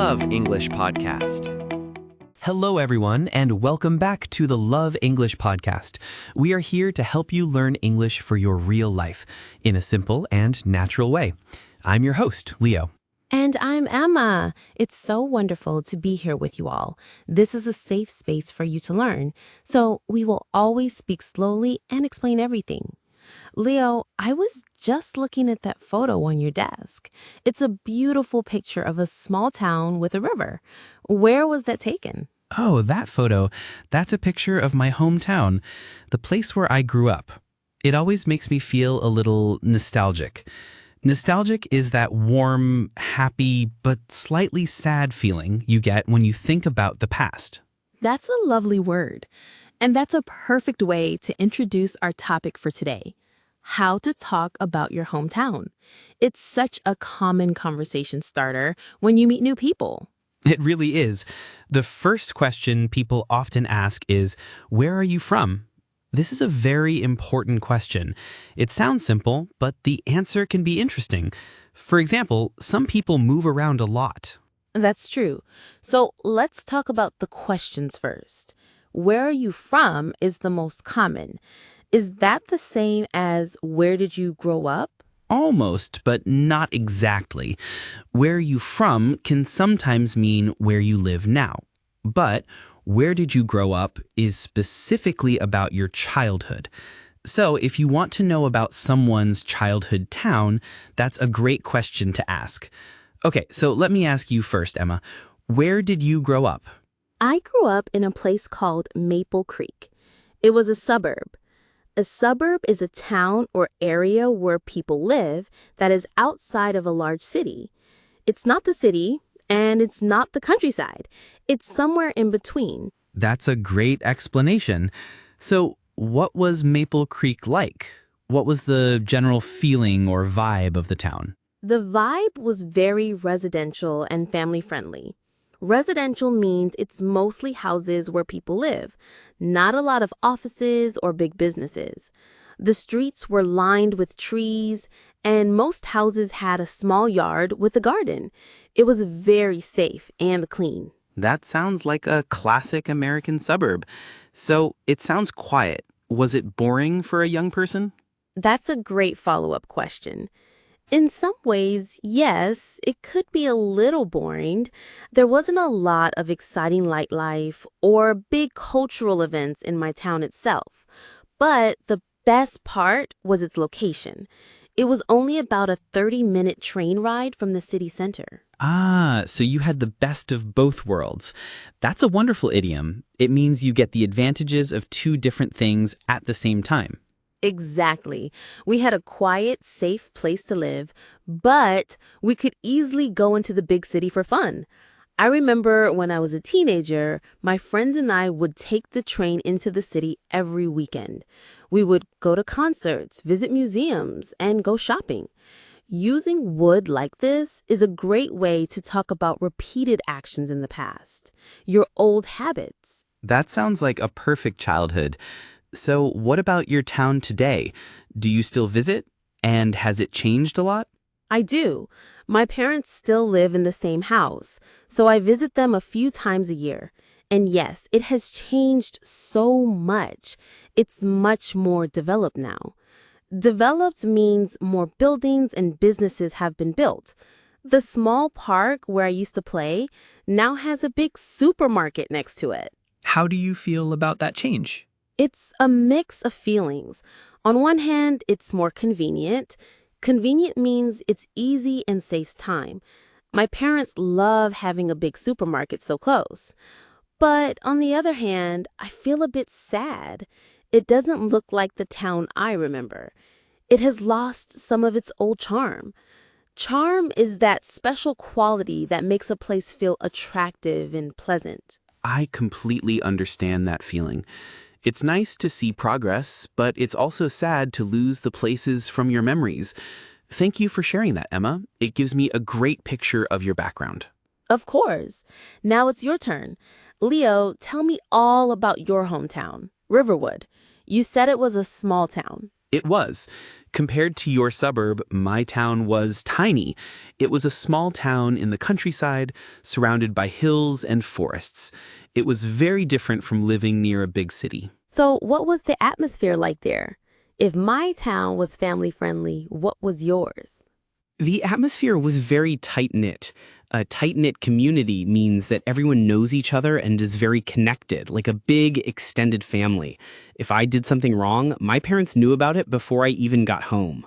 Love English Podcast. Hello, everyone, and welcome back to the Love English Podcast. We are here to help you learn English for your real life in a simple and natural way. I'm your host, Leo. And I'm Emma. It's so wonderful to be here with you all. This is a safe space for you to learn, so we will always speak slowly and explain everything. Leo, I was just looking at that photo on your desk. It's a beautiful picture of a small town with a river. Where was that taken? Oh, that photo. That's a picture of my hometown, the place where I grew up. It always makes me feel a little nostalgic. Nostalgic is that warm, happy, but slightly sad feeling you get when you think about the past. That's a lovely word. And that's a perfect way to introduce our topic for today. How to talk about your hometown. It's such a common conversation starter when you meet new people. It really is. The first question people often ask is, where are you from? This is a very important question. It sounds simple, but the answer can be interesting. For example, some people move around a lot. That's true. So let's talk about the questions first. Where are you from is the most common. Is that the same as where did you grow up? Almost, but not exactly. Where are you from can sometimes mean where you live now. But where did you grow up is specifically about your childhood. So if you want to know about someone's childhood town, that's a great question to ask. Okay, so let me ask you first, Emma. Where did you grow up? I grew up in a place called Maple Creek. It was a suburb. A suburb is a town or area where people live that is outside of a large city. It's not the city, and it's not the countryside. It's somewhere in between. That's a great explanation. So what was Maple Creek like? What was the general feeling or vibe of the town? The vibe was very residential and family-friendly. Residential means it's mostly houses where people live, not a lot of offices or big businesses. The streets were lined with trees, and most houses had a small yard with a garden. It was very safe and clean. That sounds like a classic American suburb. So it sounds quiet. Was it boring for a young person? That's a great follow-up question. In some ways, yes, it could be a little boring. There wasn't a lot of exciting nightlife or big cultural events in my town itself. But the best part was its location. It was only about a 30-minute train ride from the city center. Ah, so you had the best of both worlds. That's a wonderful idiom. It means you get the advantages of two different things at the same time. Exactly. We had a quiet, safe place to live, but we could easily go into the big city for fun. I remember when I was a teenager, my friends and I would take the train into the city every weekend. We would go to concerts, visit museums, and go shopping. Using would like this is a great way to talk about repeated actions in the past, your old habits. That sounds like a perfect childhood. So what about your town today? Do you still visit? And has it changed a lot? I do. My parents still live in the same house, so I visit them a few times a year. And yes, it has changed so much. It's much more developed now. Developed means more buildings and businesses have been built. The small park where I used to play now has a big supermarket next to it. How do you feel about that change? It's a mix of feelings. On one hand, it's more convenient. Convenient means it's easy and saves time. My parents love having a big supermarket so close. But on the other hand, I feel a bit sad. It doesn't look like the town I remember. It has lost some of its old charm. Charm is that special quality that makes a place feel attractive and pleasant. I completely understand that feeling. It's nice to see progress, but it's also sad to lose the places from your memories. Thank you for sharing that, Emma. It gives me a great picture of your background. Of course. Now it's your turn. Leo, tell me all about your hometown, Riverwood. You said it was a small town. It was. Compared to your suburb, my town was tiny. It was a small town in the countryside, surrounded by hills and forests. It was very different from living near a big city. So what was the atmosphere like there? If my town was family-friendly, what was yours? The atmosphere was very tight-knit. A tight-knit community means that everyone knows each other and is very connected, like a big, extended family. If I did something wrong, my parents knew about it before I even got home.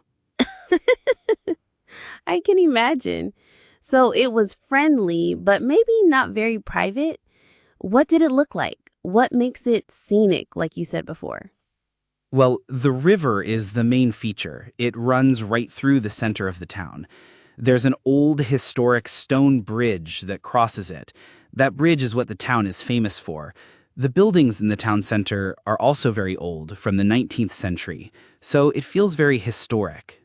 I can imagine. So it was friendly, but maybe not very private. What did it look like? What makes it scenic, like you said before? Well, the river is the main feature. It runs right through the center of the town. There's an old historic stone bridge that crosses it. That bridge is what the town is famous for. The buildings in the town center are also very old, from the 19th century, so it feels very historic.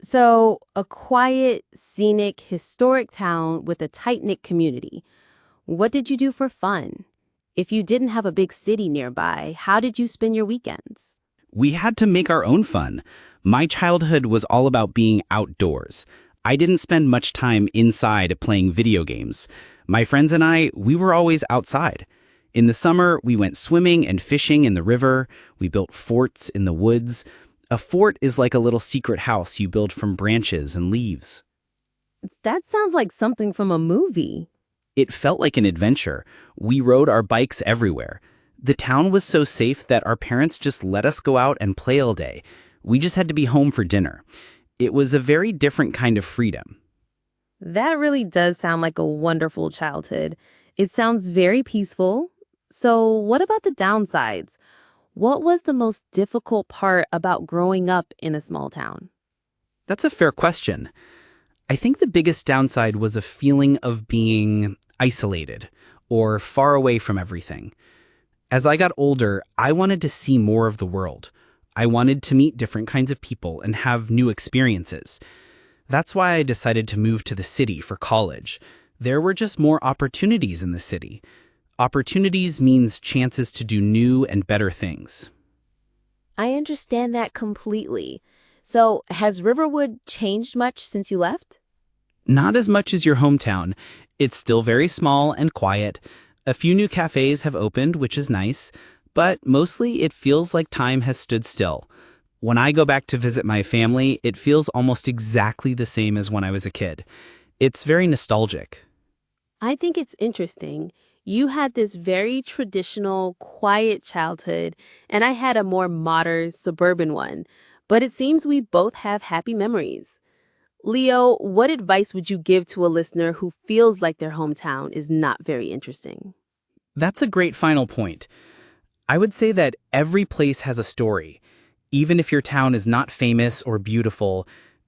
So a quiet, scenic, historic town with a tight-knit community. What did you do for fun? If you didn't have a big city nearby, how did you spend your weekends? We had to make our own fun. My childhood was all about being outdoors. I didn't spend much time inside playing video games. My friends and we were always outside. In the summer, we went swimming and fishing in the river. We built forts in the woods. A fort is like a little secret house you build from branches and leaves. That sounds like something from a movie. It felt like an adventure. We rode our bikes everywhere. The town was so safe that our parents just let us go out and play all day. We just had to be home for dinner. It was a very different kind of freedom. That really does sound like a wonderful childhood. It sounds very peaceful. So what about the downsides? What was the most difficult part about growing up in a small town? That's a fair question. I think the biggest downside was a feeling of being isolated or far away from everything. As I got older, I wanted to see more of the world. I wanted to meet different kinds of people and have new experiences. That's why I decided to move to the city for college. There were just more opportunities in the city. Opportunities means chances to do new and better things. I understand that completely. So has Riverwood changed much since you left? Not as much as your hometown. It's still very small and quiet. A few new cafes have opened, which is nice, but mostly it feels like time has stood still. When I go back to visit my family, it feels almost exactly the same as when I was a kid. It's very nostalgic. I think it's interesting. You had this very traditional, quiet childhood, and I had a more modern, suburban one. But it seems we both have happy memories. Leo, what advice would you give to a listener who feels like their hometown is not very interesting? That's a great final point. I would say that every place has a story. Even if your town is not famous or beautiful,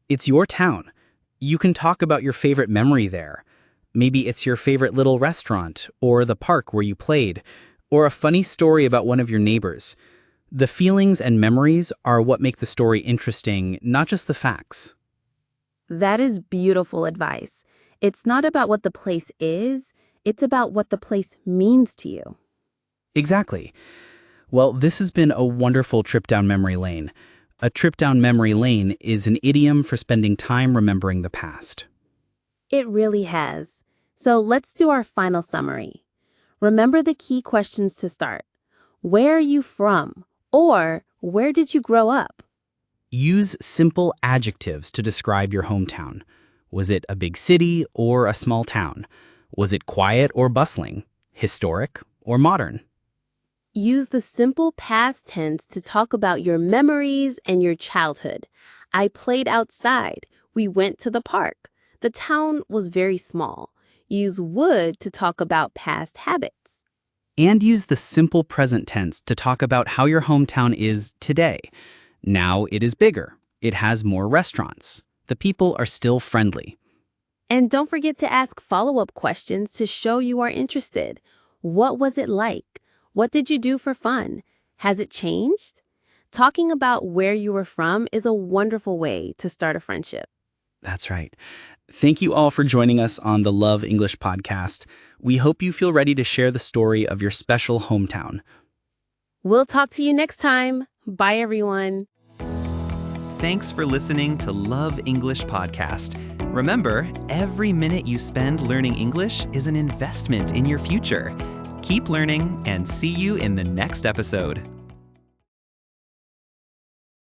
it's your town. You can talk about your favorite memory there. Maybe it's your favorite little restaurant, or the park where you played, or a funny story about one of your neighbors. The feelings and memories are what make the story interesting, not just the facts. That is beautiful advice. It's not about what the place is, it's about what the place means to you. Exactly. Well, this has been a wonderful trip down memory lane. A trip down memory lane is an idiom for spending time remembering the past. It really has. So let's do our final summary. Remember the key questions to start. Where are you from? Or where did you grow up? Use simple adjectives to describe your hometown. Was it a big city or a small town? Was it quiet or bustling? Historic or modern? Use the simple past tense to talk about your memories and your childhood. I played outside. We went to the park. The town was very small. Use would to talk about past habits. And use the simple present tense to talk about how your hometown is today. Now it is bigger. It has more restaurants. The people are still friendly. And don't forget to ask follow-up questions to show you are interested. What was it like? What did you do for fun? Has it changed? Talking about where you were from is a wonderful way to start a friendship. That's right. Thank you all for joining us on the Love English podcast. We hope you feel ready to share the story of your special hometown. We'll talk to you next time. Bye, everyone. thanks for listening to Love English Podcast. Remember, every minute you spend learning English is an investment in your future. Keep learning and see you in the next episode.